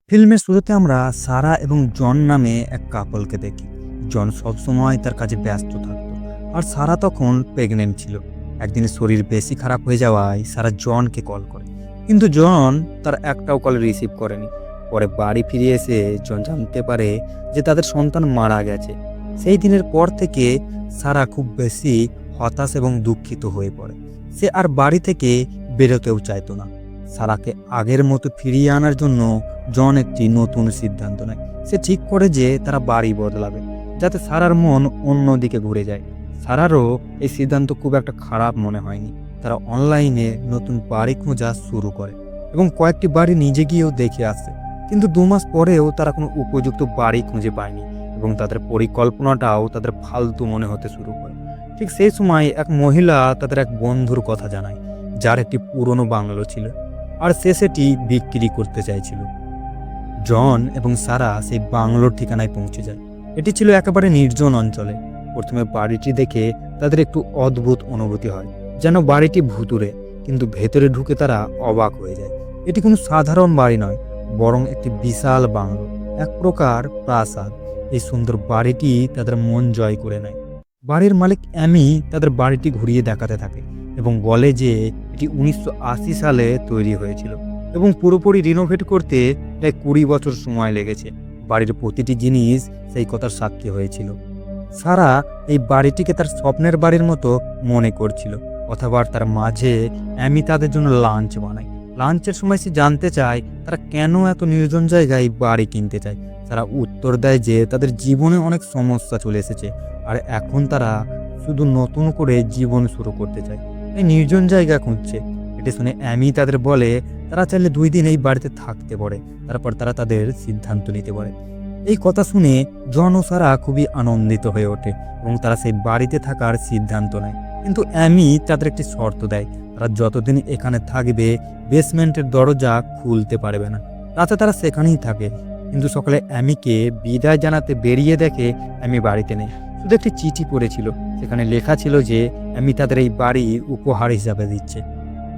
ফিল্মের শুরুতে আমরা সারা এবং জন নামে এক কাপলকে দেখি। জন সবসময় তার কাজে ব্যস্ত থাকতো, আর সারা তখন প্রেগনেন্ট ছিল। একদিন শরীর বেশি খারাপ হয়ে যাওয়ায় সারা জনকে কল করে, কিন্তু জন তার একটাও কল রিসিভ করেনি। পরে বাড়ি ফিরে এসে জন জানতে পারে যে তাদের সন্তান মারা গেছে। সেই দিনের পর থেকে সারা খুব বেশি হতাশ এবং দুঃখিত হয়ে পড়ে। সে আর বাড়ি থেকে বেরোতেও চাইতো না। সারাকে আগের মতো ফিরিয়ে আনার জন্য জন একটি নতুন সিদ্ধান্ত নেয়। সে ঠিক করে যে তারা বাড়ি বদলাবে, যাতে সারার মন অন্যদিকে ঘুরে যায়। সারারও এই সিদ্ধান্ত খুব একটা খারাপ মনে হয়নি। তারা অনলাইনে নতুন বাড়ি খোঁজা শুরু করে এবং কয়েকটি বাড়ি নিজে গিয়েও দেখে আসে। কিন্তু 2 মাস পরেও তারা কোনো উপযুক্ত বাড়ি খুঁজে পায়নি এবং তাদের পরিকল্পনাটাও তাদের ফালতু মনে হতে শুরু করে। ঠিক সেই সময় এক মহিলা তাদের এক বন্ধুর কথা জানায়, যার একটি পুরনো বাংলো ছিল, আর সে সেটি বিক্রি করতে চাইছিল। জন এবং সারা সেই বাংলোর ঠিকানায় পৌঁছে যায়। এটি ছিল একেবারে নির্জন অঞ্চলে। প্রথমে বাড়িটি দেখে তাদের একটু অদ্ভুত অনুভূতি হয়, যেন বাড়িটি ভুতুরে। কিন্তু ভেতরে ঢুকে তারা অবাক হয়ে যায়। এটি কোনো সাধারণ বাড়ি নয়, বরং একটি বিশাল বাংলো, এক প্রকার প্রাসাদ। এই সুন্দর বাড়িটি তাদের মন জয় করে নেয়। বাড়ির মালিক অ্যামি তাদের বাড়িটি ঘুরিয়ে দেখাতে থাকে এবং বলে যে এটি 1980 সালে তৈরি হয়েছিল এবং পুরোপুরি রিনোভেট করতে প্রায় 20 বছর সময় লেগেছে। বাড়ির প্রতিটি জিনিস সেই কথার সাক্ষী হয়েছিল। সারা এই বাড়িটিকে তার স্বপ্নের বাড়ির মতো মনে করছিল। কথাবার্তার মাঝে অ্যামি তাদের জন্য লাঞ্চ বানায়। লাঞ্চের সময় সে জানতে চায় তারা কেন এত নির্জন জায়গায় বাড়ি কিনতে চায়। তারা উত্তর দেয় যে তাদের জীবনে অনেক সমস্যা চলে এসেছে, আর এখন তারা শুধু নতুন করে জীবন শুরু করতে চায়, এই নির্জন জায়গা খুঁজছে। এটি শুনে অ্যামি তাদের বলে তারা চাইলে 2 দিন এই বাড়িতে থাকতে পারে, তারপর তারা তাদের সিদ্ধান্ত নিতে পারে। এই কথা শুনে জন ও সারা খুবই আনন্দিত হয়ে ওঠে এবং তারা সেই বাড়িতে থাকার সিদ্ধান্ত নেয়। কিন্তু অ্যামি তাদের একটি শর্ত দেয়, তারা যতদিন এখানে থাকবে বেসমেন্টের দরজা খুলতে পারবে না। রাতে তারা সেখানেই থাকে। কিন্তু সকালে অ্যামিকে বিদায় জানাতে বেরিয়ে দেখে অ্যামি বাড়িতে নেই। শুধু একটি চিঠি পড়েছিল, সেখানে লেখা ছিল যে অ্যামি তাদের এই বাড়ি উপহার হিসাবে দিচ্ছে।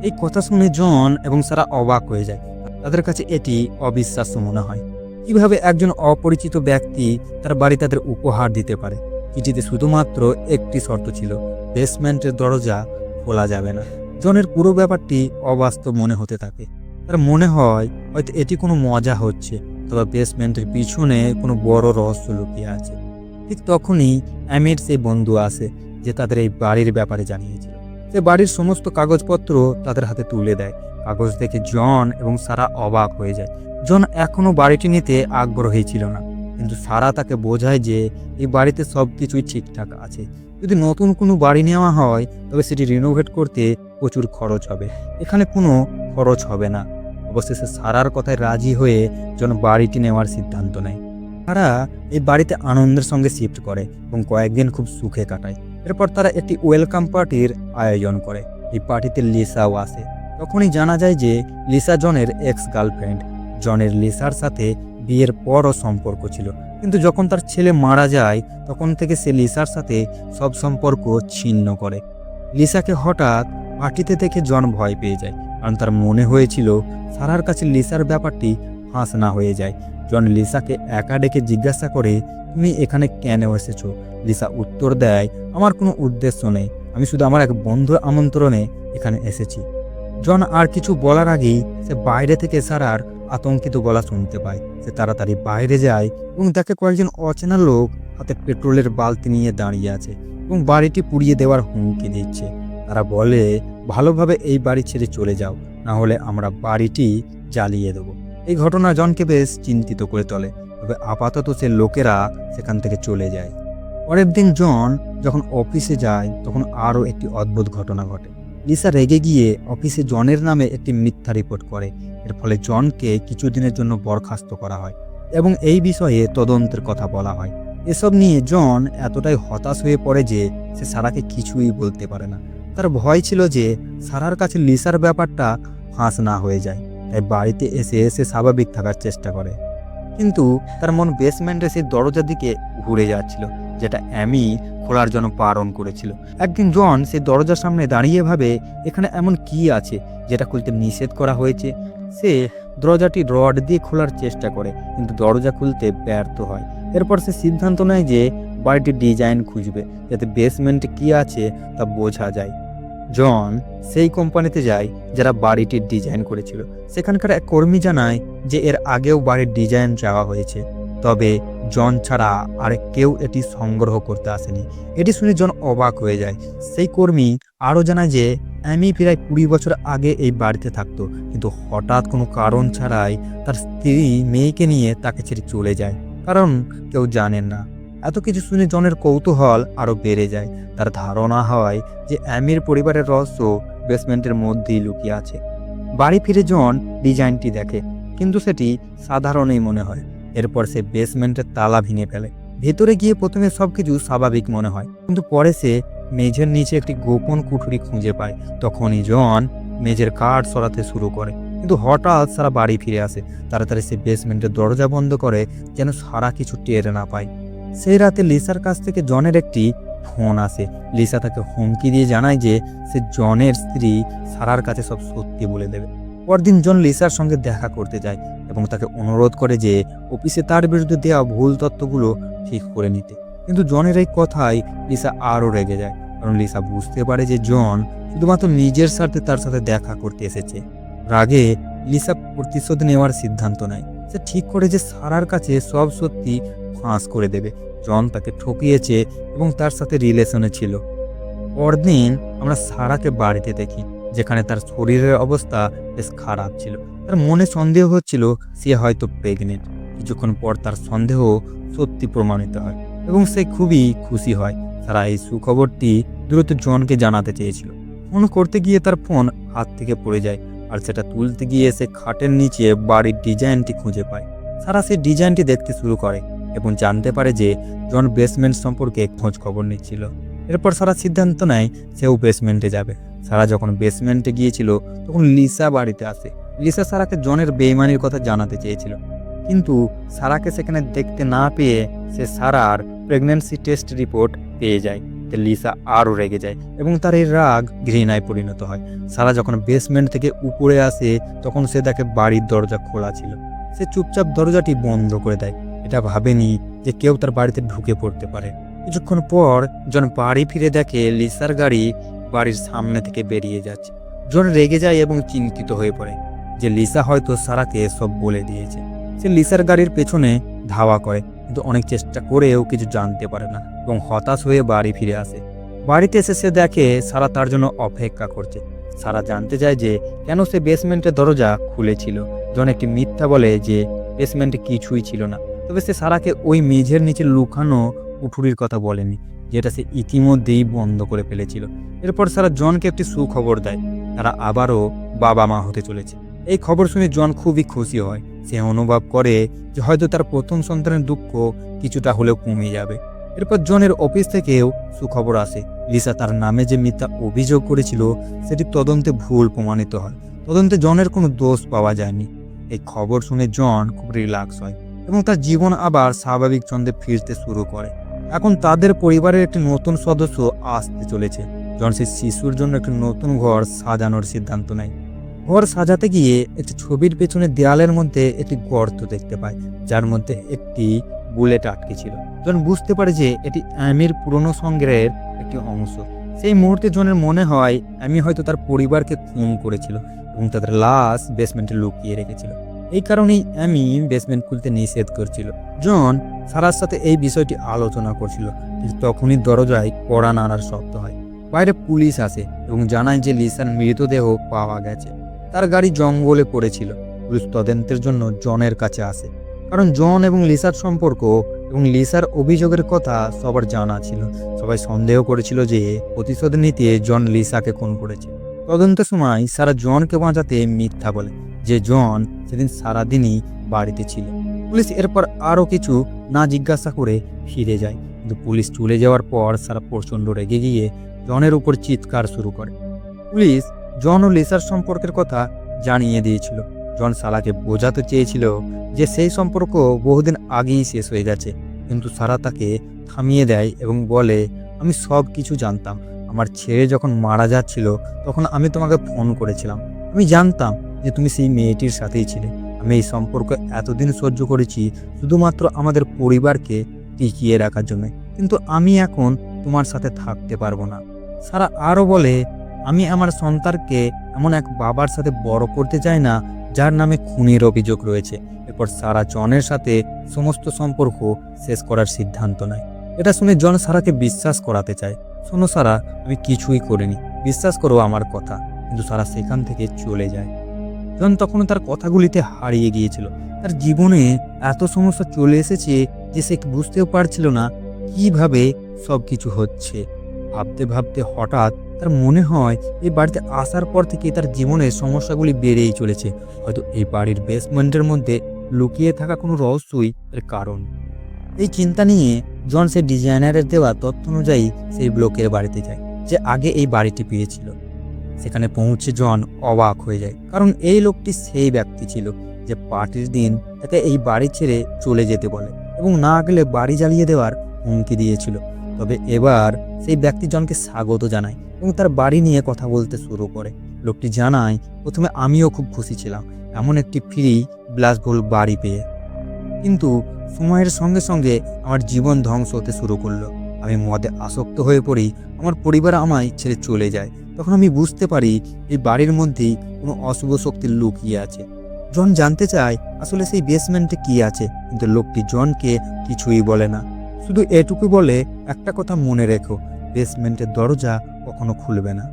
এই কথা শুনে জন এবং সারা অবাক হয়ে যায়। তাদের কাছে এটি অবিশ্বাস্য মনে হয়। কিভাবে একজন অপরিচিত ব্যক্তি তার বাড়ি তাদের উপহার দিতে পারে? চিঠিতে শুধুমাত্র একটি শর্ত ছিল, বেসমেন্টের দরজা খোলা যাবে না। জনের পুরো ব্যাপারটি অবাস্তব মনে হতে থাকে। তার মনে হয় হয়তো এটি কোনো মজা হচ্ছে, তবে বেসমেন্টের পিছনে কোনো বড় রহস্য লুকিয়ে আছে। ঠিক তখনই অ্যামির সেই বন্ধু আসে যে তাদের এই বাড়ির ব্যাপারে জানিয়েছিল। সে বাড়ির সমস্ত কাগজপত্র তাদের হাতে তুলে দেয়। কাগজ দেখে জন এবং সারা অবাক হয়ে যায়। জন এখনো বাড়িটি নিতে আগ্রহী ছিল না, কিন্তু সারা তাকে বোঝায় যে এই বাড়িতে সবকিছুই ঠিকঠাক আছে। যদি নতুন কোনো বাড়ি নেওয়া হয় তবে সেটি রিনোভেট করতে প্রচুর খরচ হবে, এখানে কোনো খরচ হবে না। অবশেষে সারার কথায় রাজি হয়ে জন বাড়িটি নেওয়ার সিদ্ধান্ত নেয়। তারা এই বাড়িতে আনন্দের সঙ্গে শিফট করে এবং কয়েকদিন খুব সুখে কাটায়। এরপর তারা একটি ওয়েলকাম পার্টির আয়োজন করে। এই পার্টিতে লিসাও আসে। তখনই জানা যায় যে লিসা জনের এক্স গার্লফ্রেন্ড। জনের লিসার সাথে বিয়ের পরও সম্পর্ক ছিল, কিন্তু যখন তার ছেলে মারা যায় তখন থেকে সে লিসার সাথে সব সম্পর্ক ছিন্ন করে। লিসাকে হঠাৎ পার্টিতে দেখে জন ভয় পেয়ে যায়, কারণ তার মনে হয়েছিল সারার কাছে লিসার ব্যাপারটি ফাঁস না হয়ে যায়। জন লিসাকে একা ডেকে জিজ্ঞাসা করে, তুমি এখানে কেন এসেছো? লিসা উত্তর দেয়, আমার কোনো উদ্দেশ্য নেই, আমি শুধু আমার এক বন্ধুর আমন্ত্রণে এখানে এসেছি। জন আর কিছু বলার আগেই সে বাইরে থেকে সারার আতঙ্কিত গলা শুনতে পায়। সে তাড়াতাড়ি বাইরে যায় এবং দেখে কয়েকজন অচেনা লোক হাতে পেট্রোলের বালতি নিয়ে দাঁড়িয়ে আছে এবং বাড়িটি পুড়িয়ে দেওয়ার হুমকি দিচ্ছে। তারা বলে, ভালোভাবে এই বাড়ি ছেড়ে চলে যাও, না হলে আমরা বাড়িটি জ্বালিয়ে দেবো। এই ঘটনা জনকে বেশ চিন্তিত করে তোলে, তবে আপাতত সে লোকেরা সেখান থেকে চলে যায়। পরের দিন জন যখন অফিসে যায় তখন আরও একটি অদ্ভুত ঘটনা ঘটে। লিসা রেগে গিয়ে অফিসে জনের নামে একটি মিথ্যা রিপোর্ট করে। এর ফলে জনকে কিছুদিনের জন্য বরখাস্ত করা হয় এবং এই বিষয়ে তদন্তের কথা বলা হয়। এসব নিয়ে জন এতটাই হতাশ হয়ে পড়ে যে সে সারাকে কিছুই বলতে পারে না। তার ভয় ছিল যে সারার কাছে লিসার ব্যাপারটা ফাঁস না হয়ে যায়, তাই বাড়িতে এসে সে স্বাভাবিক থাকার চেষ্টা করে। কিন্তু তার মন বেসমেন্টের সেই দরজার দিকে ঘুরে যাচ্ছিল, যেটা অ্যামি খোলার জন্য বারণ করেছিল। একদিন জন সেই দরজার সামনে দাঁড়িয়ে ভাবে, এখানে এমন কি আছে যেটা খুলতে নিষেধ করা হয়েছে? সে দরজাটি রড দিয়ে খোলার চেষ্টা করে, কিন্তু দরজা খুলতে ব্যর্থ হয়। এরপর সে সিদ্ধান্ত নেয় যে বাড়িটির ডিজাইন খুঁজবে, যাতে বেসমেন্টে কি আছে তা বোঝা যায়। জন সেই কোম্পানিতে যায় যারা বাড়িটির ডিজাইন করেছিল। সেখানকার এক কর্মী জানায় যে এর আগেও বাড়ির ডিজাইন চাওয়া হয়েছে, তবে জন ছাড়া আর কেউ এটি সংগ্রহ করতে আসেনি। এটি শুনে জন অবাক হয়ে যায়। সেই কর্মী আরও জানায় যে অ্যামি প্রায় 20 বছর আগে এই বাড়িতে থাকতো, কিন্তু হঠাৎ কোনো কারণ ছাড়াই তার স্ত্রী মেয়েকে নিয়ে তাকে ছেড়ে চলে যায়, কারণ কেউ জানেন না। এত কিছু শুনে জনের কৌতূহল আরও বেড়ে যায়। তার ধারণা হয় যে অ্যামির পরিবারের রহস্য বেসমেন্টের মধ্যেই লুকিয়ে আছে। বাড়ি ফিরে জন ডিজাইনটি দেখে, কিন্তু সেটি সাধারণই মনে হয়। এরপর সে বেসমেন্টের তালা ভেঙে ফেলে। ভেতরে গিয়ে প্রথমে সবকিছু স্বাভাবিক মনে হয়, কিন্তু পরে সে মেঝের নিচে একটি গোপন কুঠুরি খুঁজে পায়। তখনই জন মেঝের কাঠ সরাতে শুরু করে, কিন্তু হঠাৎ সারা বাড়ি ফিরে আসে। তাড়াতাড়ি সে বেসমেন্টের দরজা বন্ধ করে, যেন সারা কিছু টের না পায়। সেই রাতে লিসার কাছ থেকে জনের একটি ফোন আসে। লিসা তাকে হুমকি দিয়ে জানায় যে সে জনের স্ত্রী সারার কাছে সব সত্যি বলে দেবে। পরদিন জন লিসার সঙ্গে দেখা করতে যায় এবং তাকে অনুরোধ করে যে অফিসে তার বিরুদ্ধে দেওয়া ভুল তথ্যগুলো ঠিক করে নিতে। কিন্তু জনের এই কথায় লিসা আরও রেগে যায়, কারণ লিসা বুঝতে পারে যে জন শুধুমাত্র নিজের স্বার্থে তার সাথে দেখা করতে এসেছে। রাগে লিসা প্রতিশোধ নেওয়ার সিদ্ধান্ত নেয়। সে ঠিক করে যে সারার কাছে সব সত্যি ফাঁস করে দেবে। জন তাকে ঠকিয়েছে এবং তার সাথে রিলেশনে ছিল। পরদিন আমরা সারাকে বাড়িতে দেখি, যেখানে তার শরীরের অবস্থা বেশ খারাপ ছিল। তার মনে সন্দেহ হচ্ছিল সে হয়তো প্রেগনেন্ট। কিছুক্ষণ পর তার সন্দেহ সত্যি প্রমাণিত হয় এবং সে খুবই খুশি হয়। সারা এই সুখবরটি দ্রুত জনকে জানাতে চেয়েছিল। ফোন করতে গিয়ে তার ফোন হাত থেকে পড়ে যায়, আর সেটা তুলতে গিয়ে সে খাটের নিচে বাড়ির ডিজাইনটি খুঁজে পায়। সারা সেই ডিজাইনটি দেখতে শুরু করে এবং জানতে পারে যে জন বেসমেন্ট সম্পর্কে খোঁজ খবর নিচ্ছিল। এরপর সারা সিদ্ধান্ত নেয় সেও বেসমেন্টে যাবে। সারা যখন বেসমেন্টে গিয়েছিল তখন লিসা বাড়িতে আসে। লিসা সারাকে জনের বেইমানির কথা জানাতে চেয়েছিল, কিন্তু সারাকে সেখানে দেখতে না পেয়ে সে সারার প্রেগন্যান্সি টেস্ট রিপোর্ট পেয়ে যায়। লিসা আরও রেগে যায় এবং তার এই রাগ ঘৃণায় পরিণত হয়। সারা যখন বেসমেন্ট থেকে উপরে আসে তখন সে দেখে বাড়ির দরজা খোলা ছিল। সে চুপচাপ দরজাটি বন্ধ করে দেয়। এটা ভাবেনি যে কেউ তার বাড়িতে ঢুকে পড়তে পারে। কিছুক্ষণ পর জন বাড়ি ফিরে দেখে লিসার গাড়ি বাড়ির সামনে থেকে বেরিয়ে যাচ্ছে। জন রেগে যায় এবং চিন্তিত হয়ে পড়ে যে লিসা হয়তো সারাকে সব বলে দিয়েছে। সে লিসার গাড়ির পেছনে ধাওয়া করে, কিন্তু অনেক চেষ্টা করেও কিছু জানতে পারে না এবং হতাশ হয়ে বাড়ি ফিরে আসে। বাড়িতে এসে সে দেখে সারা তার জন্য অপেক্ষা করছে। সারা জানতে চায় যে কেন সে বেসমেন্টের দরজা খুলেছিল। জন একটি মিথ্যা বলে যে বেসমেন্টে কিছুই ছিল না, তবে সে সারাকে ওই মেঝের নিচে লুকানো কুঠুরির কথা বলেনি, যেটা সে ইতিমধ্যেই বন্ধ করে ফেলেছিল। এরপর সারা জনকে একটি সুখবর দেয়, তারা আবারও বাবা মা হতে চলেছে। এই খবর শুনে জন খুবই খুশি হয়। সে অনুভব করে যে হয়তো তার প্রথম সন্তানের দুঃখ কিছুটা হলেও কমে যাবে। এরপর জনের অফিস থেকেও সুখবর আসে। লিসা তার নামে যে মিথ্যা অভিযোগ করেছিল সেটি তদন্তে ভুল প্রমাণিত হয়। তদন্তে জনের কোনো দোষ পাওয়া যায়নি। এই খবর শুনে জন খুব রিল্যাক্স হয় এবং তার জীবন আবার স্বাভাবিক ছন্দে ফিরতে শুরু করে। এখন তাদের পরিবারের একটি নতুন সদস্য আসতে চলেছে। জন সেই শিশুর জন্য একটি নতুন ঘর সাজানোর সিদ্ধান্ত নেয়। ঘর সাজাতে গিয়ে একটি ছবির পেছনে দেয়ালের মধ্যে একটি গর্ত দেখতে পায়, যার মধ্যে একটি বুলেট আটকে ছিল। জন বুঝতে পারে যে এটি অ্যামির পুরনো সংগ্রহের একটি অংশ। সেই মুহূর্তে জনের মনে হয় অ্যামি হয়তো তার পরিবারকে খুন করেছিল এবং তাদের লাশ বেসমেন্টে লুকিয়ে রেখেছিল। এই কারণেই অ্যামি বেসমেন্ট খুলতে নিষেধ করছিল। জন সারার সাথে এই বিষয়টি আলোচনা করছিল, কিন্তু তখনই দরজায় কড়া নাড়ার শব্দ হয়। বাইরে পুলিশ আসে এবং জানায় যে লিসার মৃতদেহ পাওয়া গেছে। তার গাড়ি জঙ্গলে পড়েছিল। পুলিশ তদন্তের জন্য জনের কাছে আসে, কারণ জন এবং লিসার সম্পর্ক এবং লিসার অভিযোগের কথা সবার জানা ছিল। সবাই সন্দেহ করেছিল যে প্রতিশোধ নিতে জন লিসাকে খুন করেছে। তদন্তের সময় সারা জনকে বাঁচাতে মিথ্যা বলে যে জন সেদিন সারাদিনই বাড়িতে ছিল। পুলিশ এরপর আরও কিছু না জিজ্ঞাসা করে ফিরে যায়, কিন্তু পুলিশ চলে যাওয়ার পর সারা প্রচণ্ড রেগে গিয়ে জনের উপর চিৎকার শুরু করে। পুলিশ জন ও লিসার সম্পর্কের কথা জানিয়ে দিয়েছিল। জন সারাকে বোঝাতে চেয়েছিল যে সেই সম্পর্ক বহুদিন আগেই শেষ হয়ে গেছে, কিন্তু সারা তাকে থামিয়ে দেয় এবং বলে, আমি সব কিছু জানতাম। আমার ছেলে যখন মারা যাচ্ছিল তখন আমি তোমাকে ফোন করেছিলাম। আমি জানতাম যে তুমি সেই মেয়েটির সাথেই ছিলে, আমি এই সম্পর্ক এতদিন সহ্য করেছি শুধুমাত্র আমাদের পরিবারকে টিকিয়ে রাখার জন্য, কিন্তু আমি এখন তোমার সাথে থাকতে পারবো না। সারা আরও বলে, আমি আমার সন্তানকে এমন এক বাবার সাথে বড় করতে চাই না যার নামে খুনের অভিযোগ রয়েছে। এরপর সারা জনের সাথে সমস্ত সম্পর্ক শেষ করার সিদ্ধান্ত নেয়। এটা শুনে জন সারাকে বিশ্বাস করাতে চায়, শোনো সারা, আমি কিছুই করিনি, বিশ্বাস করো আমার কথা। কিন্তু সারা সেখান থেকে চলে যায়। জন তখন তার কথাগুলিতে হারিয়ে গিয়েছিল। তার জীবনে এত সমস্যা চলে এসেছে যে সে বুঝতেও পারছিল না কিভাবে সব কিছু হচ্ছে। ভাবতে ভাবতে হঠাৎ তার মনে হয় এই বাড়িতে আসার পর থেকে তার জীবনের সমস্যাগুলি বেড়েই চলেছে। হয়তো এই বাড়ির বেসমেন্টের মধ্যে লুকিয়ে থাকা কোনো রহস্যই এর কারণ। এই চিন্তা নিয়ে জন সে ডিজাইনারের দেওয়া তথ্য অনুযায়ী সেই ব্লকের বাড়িতে যায়, যে আগে এই বাড়িটি পেয়েছিল। সেখানে পৌঁছে জন অবাক হয়ে যায়, কারণ এই লোকটি সেই ব্যক্তি ছিল যে পার্টির দিন তাকে এই বাড়ি ছেড়ে চলে যেতে বলে এবং না গেলে বাড়ি জ্বালিয়ে দেওয়ার হুমকি দিয়েছিল। তবে এবার সেই ব্যক্তি জনকে স্বাগত জানায় এবং তার বাড়ি নিয়ে কথা বলতে শুরু করে। লোকটি জানায়, প্রথমে আমিও খুব খুশি ছিলাম এমন একটি ফ্রি বিলাসবহুল বাড়ি পেয়ে, কিন্তু সময়ের সঙ্গে সঙ্গে আমার জীবন ধ্বংস হতে শুরু করলো। আমি মদে আসক্ত হয়ে পড়ি, আমার পরিবার আমায় ছেড়ে চলে যায়। তখন আমি বুঝতে পারি এই বাড়ির মধ্যেই কোনো অশুভ শক্তি লুকিয়ে আছে। জন জানতে চায় আসলে সেই বেসমেন্টে কি আছে, কিন্তু লোকটি জনকে কিছুই বলে না, শুধু এটুকু বলে, একটা কথা মনে রেখো, বেসমেন্টের দরজা কখনো খুলবে না।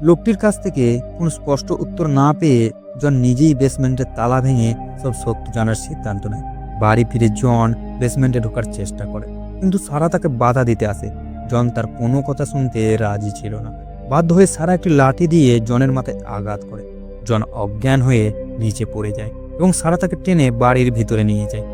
লোকটির কাছ থেকে কোনো স্পষ্ট উত্তর না পেয়ে জন নিজেই বেসমেন্টের তালা ভেঙে সব সত্য জানার সিদ্ধান্ত নেয়। বাড়ি ফিরে জন বেসমেন্টে ঢোকার চেষ্টা করে, কিন্তু সারা তাকে বাধা দিতে আসে। জন তার কোনো কথা শুনতে রাজি ছিল না। বাধ্য হয়ে সারা একটি লাঠি দিয়ে জনের মাথায় আঘাত করে। জন অজ্ঞান হয়ে নিচে পড়ে যায় এবং সারা তাকে টেনে বাড়ির ভিতরে নিয়ে যায়।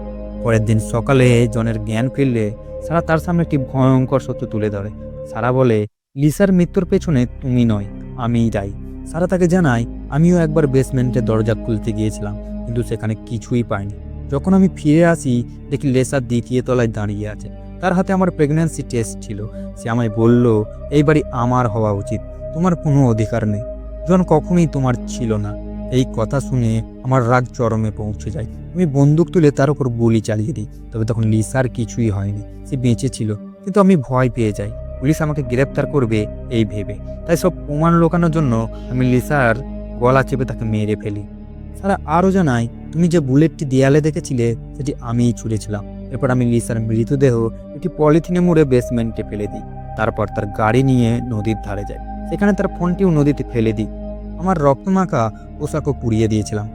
পরের দিন সকালে জনের জ্ঞান ফিরলে সারা তার সামনে একটি ভয়ঙ্কর সত্য তুলে ধরে। সারা বলে, লিসার মৃত্যুর পেছনে তুমি নয়, আমিই দায়ী। সারা তাকে জানায়, আমিও একবার বেসমেন্টের দরজা খুলতে গিয়েছিলাম, কিন্তু সেখানে কিছুই পাইনি। যখন আমি ফিরে আসি দেখি লিসা দ্বিতীয় তলায় দাঁড়িয়ে আছে। তার হাতে আমার প্রেগন্যান্সি টেস্ট ছিল। সে আমায় বলল, এই বাড়ি আমার হওয়া উচিত, তোমার কোনো অধিকার নেই। জন কখনোই তোমার ছিল না। এই কথা শুনে আমার রাগ চরমে পৌঁছে যায়। আমি বন্দুক তুলে তার উপর গুলি চালিয়ে দিই। তবে তখন লিসার কিছুই হয়নি, সে বেঁচে ছিল। কিন্তু আমি ভয় পেয়ে যাই, পুলিশ আমাকে গ্রেপ্তার করবে এই ভেবে। তাই সব প্রমাণ লোকানোর জন্য আমি লিসার গলা চেপে তাকে মেরে ফেলি। সারা আরও জানায়, তুমি যে বুলেটটি দেয়ালে দেখেছিলে সেটি আমিই ছুঁড়েছিলাম। এরপর আমি লিসার মৃতদেহ একটি পলিথিনে মুড়ে বেসমেন্টে ফেলে দিই। তারপর তার গাড়ি নিয়ে নদীর ধারে যায়, সেখানে তার ফোনটিও নদীতে ফেলে দিই। আমার রক্তমাখা পোশাকও পুড়িয়ে দিয়েছিলাম।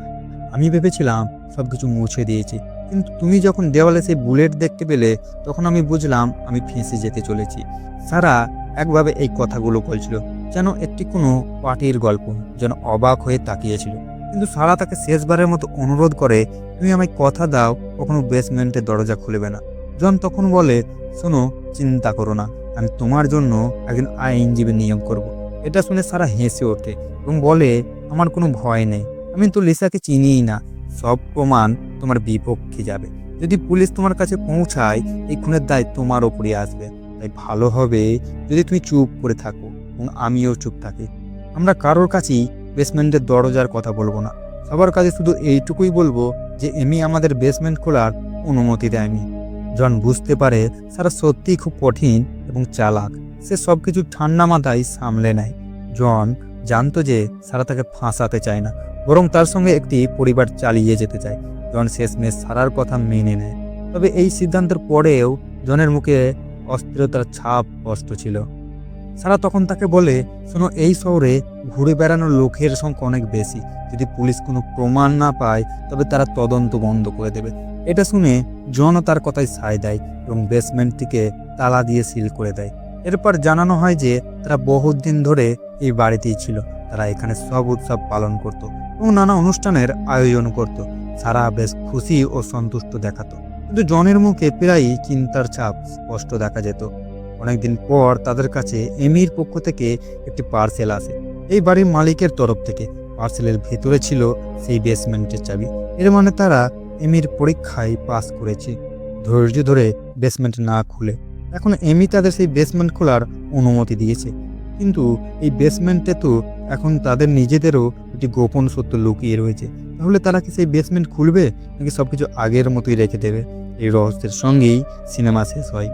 আমি ভেবেছিলাম সবকিছু মুছে দিয়েছি, কিন্তু তুমি যখন দেওয়ালে সেই বুলেট দেখতে পেলে তখন আমি বুঝলাম আমি ফেঁসে যেতে চলেছি। সারা একভাবে এই কথাগুলো বলছিল যেন একটি কোনো পার্টির গল্প, যেন অবাক হয়ে তাকিয়েছিল। কিন্তু সারা তাকে শেষবারের মতো অনুরোধ করে, তুমি আমায় কথা দাও কখনো বেসমেন্টের দরজা খুলবে না। জন তখন বলে, শোনো, চিন্তা করো না, আমি তোমার জন্য একজন আইনজীবী নিয়োগ করব। এটা শুনে সারা হেসে ওঠে এবং বলে, আমার কোনো ভয় নেই, আমি তো লিসাকে চিনিই না। সব প্রমাণ তোমার বিপক্ষে যাবে। যদি পুলিশ তোমার কাছে পৌঁছায় এই খুনের দায় তোমার ওপরে আসবে। তাই ভালো হবে যদি তুমি চুপ করে থাকো এবং আমিও চুপ থাকি। আমরা কারোর কাছেই বেসমেন্টের দরজার কথা বলবো না। সবার কাছে শুধু এইটুকুই বলবো যে এমি আমাদের বেসমেন্ট খোলার অনুমতি দেয়নি। জন বুঝতে পারে সারা সত্যিই খুব কঠিন এবং চালাক। সে সবকিছু ঠান্ডা মাথায় সামলে নেয়। জন জানতো যে সারা তাকে ফাঁসাতে চায় না, বরং তার সঙ্গে একটি পরিবার চালিয়ে যেতে চায়। জন শেষমেশ সারার কথা মেনে নেয়। তবে এই সিদ্ধান্তের পরেও জনের মুখে অস্থিরতার ছাপ স্পষ্ট ছিল। সারা তখন তাকে বলে, শোনো, এই শহরে ঘুরে বেড়ানোর লোকের সংখ্যা অনেক বেশি। যদি পুলিশ কোনো প্রমাণ না পায় তবে তারা তদন্ত বন্ধ করে দেবে। এটা শুনে জনও তার কথায় সায় দেয় এবং বেসমেন্টটিকে তালা দিয়ে সিল করে দেয়। এরপর জানানো হয় যে তারা বহুদিন ধরে এই বাড়িতেই ছিল। তারা এখানে সব উৎসব পালন করত এবং নানা অনুষ্ঠানের আয়োজন করত। সারা বেশ খুশি ও সন্তুষ্ট দেখাতো, কিন্তু জনের মুখে প্রায়ই চিন্তার ছাপ স্পষ্ট দেখা যেত। অনেকদিন পর তাদের কাছে এমির পক্ষ থেকে একটি পার্সেল আসে, এই বাড়ির মালিকের তরফ থেকে। পার্সেলের ভেতরে ছিল সেই বেসমেন্টের চাবি। এর মানে তারা এমির পরীক্ষায় পাস করেছে, ধৈর্য ধরে বেসমেন্ট না খুলে। এখন এমি তাদের সেই বেসমেন্ট খোলার অনুমতি দিয়েছে, কিন্তু এই বেসমেন্টে তো এখন তাদের নিজেদেরও একটি গোপন সত্য লুকিয়ে রয়েছে। তাহলে তারা কি সেই বেসমেন্ট খুলবে নাকি সবকিছু আগের মতোই রেখে দেবে? এই রহস্যের সঙ্গেই সিনেমা শেষ হয়।